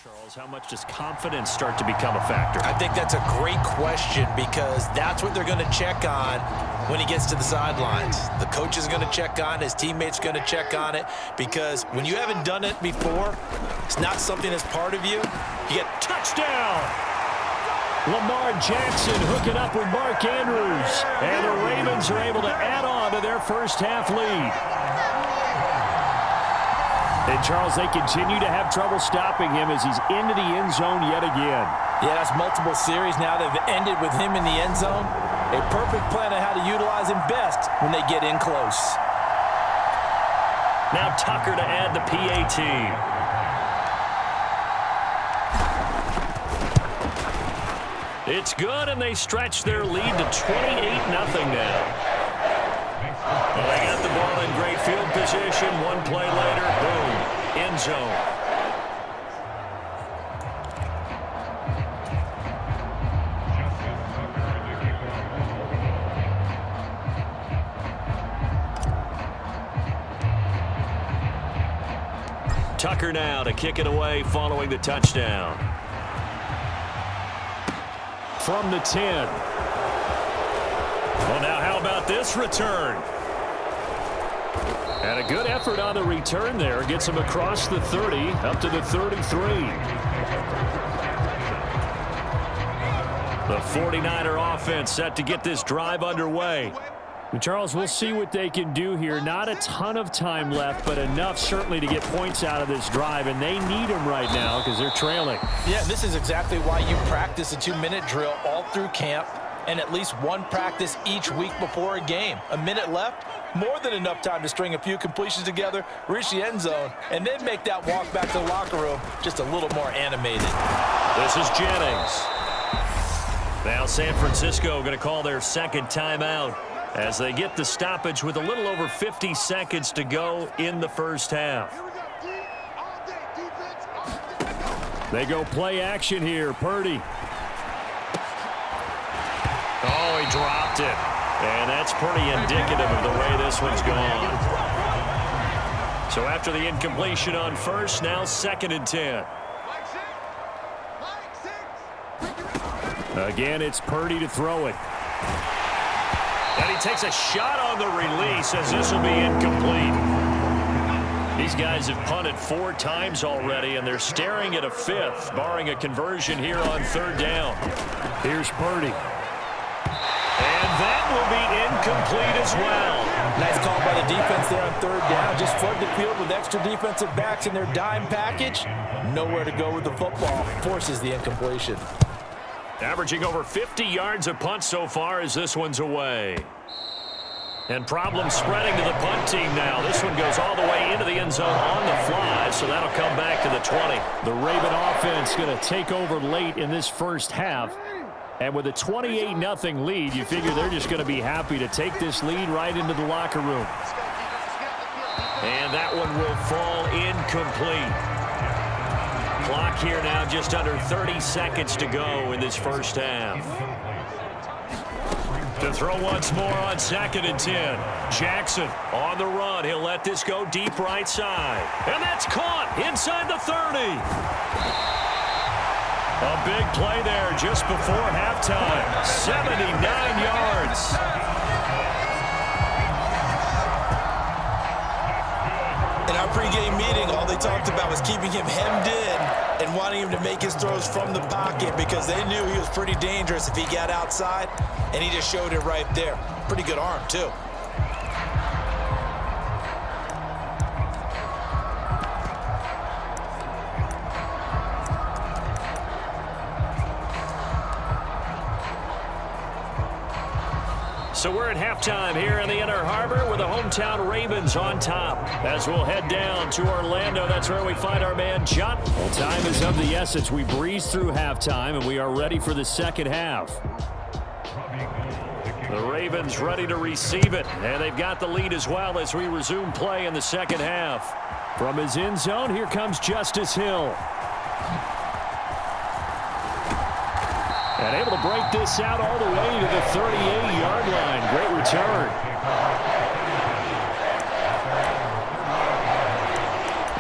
Charles, how much does confidence start to become a factor? I think that's a great question because that's what they're going to check on when he gets to the sidelines. The coach is going to check on it. His teammates are going to check on it because when you haven't done it before, it's not something that's part of you. You get touchdown. Lamar Jackson hooking up with Mark Andrews. And the Ravens are able to add on to their first half lead. And, Charles, they continue to have trouble stopping him as he's into the end zone yet again. Yeah, that's multiple series now that have ended with him in the end zone. A perfect plan on how to utilize him best when they get in close. Now Tucker to add the PAT. It's good, and they stretch their lead to 28-0 now. Well, they got the ball in great field position. One play later, boom, end zone. Tucker now to kick it away following the touchdown. From the 10. Well, now how about this return? And a good effort on the return there. Gets him across the 30, up to the 33. The 49er offense set to get this drive underway. And Charles, we'll see what they can do here. Not a ton of time left, but enough certainly to get points out of this drive. And they need them right now because they're trailing. Yeah, this is exactly why you practice a 2-minute drill all through camp and at least one practice each week before a game. A minute left, more than enough time to string a few completions together, reach the end zone, and then make that walk back to the locker room just a little more animated. This is Jennings. Now San Francisco going to call their second timeout as they get the stoppage with a little over 50 seconds to go in the first half. They go play action here. Purdy. Oh, he dropped it. And that's pretty indicative of the way this one's gone. So after the incompletion on first, now 2nd and 10. Again, it's Purdy to throw it. And he takes a shot on the release as this will be incomplete. These guys have punted 4 times already, and they're staring at a 5th, barring a conversion here on 3rd down. Here's Purdy. And that will be incomplete as well. Nice call by the defense there on 3rd down. Just flood the field with extra defensive backs in their dime package. Nowhere to go with the football. Forces the incompletion. Averaging over 50 yards a punt so far as this one's away. And problems spreading to the punt team now. This one goes all the way into the end zone on the fly, so that'll come back to the 20. The Raven offense going to take over late in this first half. And with a 28-0 lead, you figure they're just going to be happy to take this lead right into the locker room. And that one will fall incomplete. Clock here now just under 30 seconds to go in this first half. To throw once more on 2nd and 10. Jackson on the run. He'll let this go deep right side. And that's caught inside the 30. A big play there just before halftime. 79 yards. In our pregame meeting, all they talked about was keeping him hemmed in and wanting him to make his throws from the pocket because they knew he was pretty dangerous if he got outside, and he just showed it right there. Pretty good arm, too. So we're at halftime here in the Inner Harbor with the hometown Ravens on top. As we'll head down to Orlando, that's where we find our man John. Well, time is of the essence. We breeze through halftime, and we are ready for the second half. The Ravens ready to receive it, and they've got the lead as well as we resume play in the second half. From his end zone, here comes Justice Hill. And able to break this out all the way to the 38-yard line. Great return.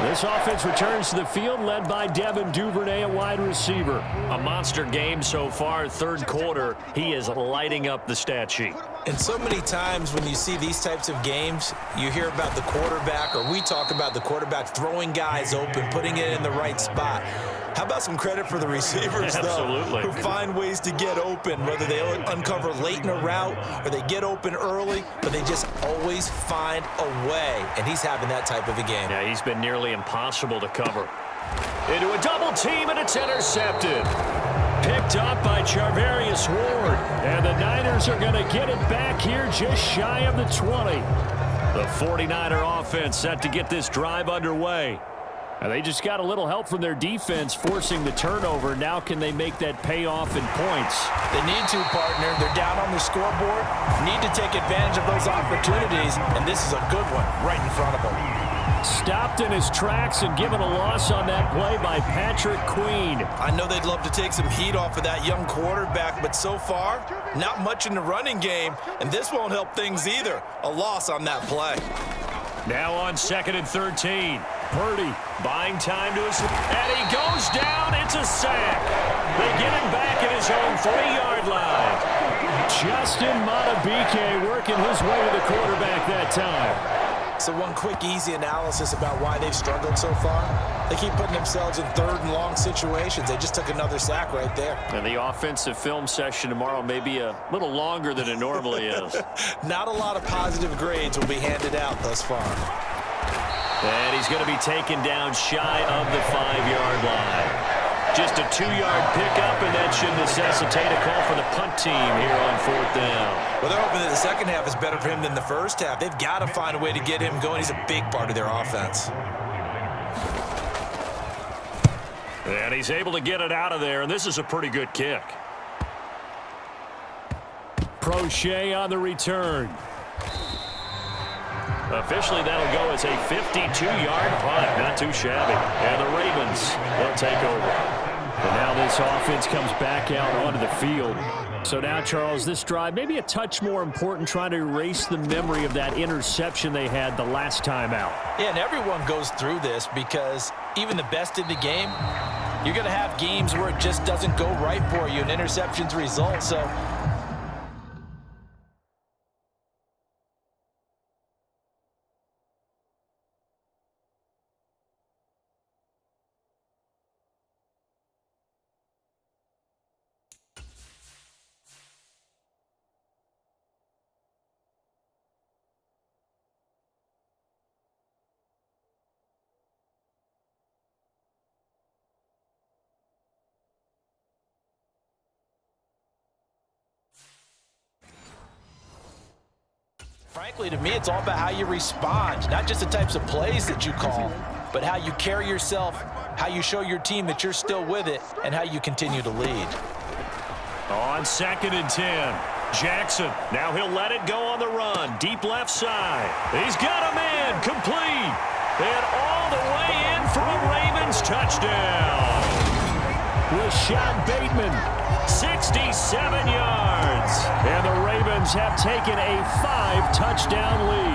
This offense returns to the field, led by Devin Duvernay at wide receiver. A monster game so far, third quarter. He is lighting up the stat sheet. And so many times when you see these types of games, you hear about the quarterback, or we talk about the quarterback throwing guys open, putting it in the right spot. How about some credit for the receivers, Absolutely. though, who find ways to get open, whether they uncover late in a route or they get open early, but they just always find a way. And he's having that type of a game. Yeah, he's been nearly impossible to cover. Into a double team, and it's intercepted. Picked up by Charvarius Ward. And the Niners are going to get it back here just shy of the 20. The 49er offense set to get this drive underway. And they just got a little help from their defense forcing the turnover. Now can they make that pay off in points? They need to, partner. They're down on the scoreboard. Need to take advantage of those opportunities, and this is a good one right in front of them. Stopped in his tracks and given a loss on that play by Patrick Queen. I know they'd love to take some heat off of that young quarterback, but so far, not much in the running game, and this won't help things either. A loss on that play. Now on 2nd and 13. Purdy buying time to his... And he goes down. It's a sack. They get him back at his own 3-yard line. Justin Matabike working his way to the quarterback that time. So one quick, easy analysis about why they've struggled so far. They keep putting themselves in 3rd and long situations. They just took another sack right there. And the offensive film session tomorrow may be a little longer than it normally is. Not a lot of positive grades will be handed out thus far. And he's going to be taken down shy of the 5-yard line. Just a 2-yard pickup, and that should necessitate a call for the punt team here on 4th down. Well, they're hoping that the second half is better for him than the first half. They've got to find a way to get him going. He's a big part of their offense. And he's able to get it out of there, and this is a pretty good kick. Prochet on the return. Officially, that'll go as a 52-yard punt. Not too shabby. And the Ravens will take over. And now this offense comes back out onto the field. So now, Charles, this drive maybe a touch more important, trying to erase the memory of that interception they had the last time out. Yeah, and everyone goes through this because even the best in the game, you're going to have games where it just doesn't go right for you and interceptions result. So frankly, to me, it's all about how you respond, not just the types of plays that you call, but how you carry yourself, how you show your team that you're still with it, and how you continue to lead. On 2nd and 10, Jackson. Now he'll let it go on the run. Deep left side. He's got a man. Complete. And all the way in for a Ravens touchdown. Rashad Bateman, 67 yards. and the Ravens have taken a 5-touchdown lead.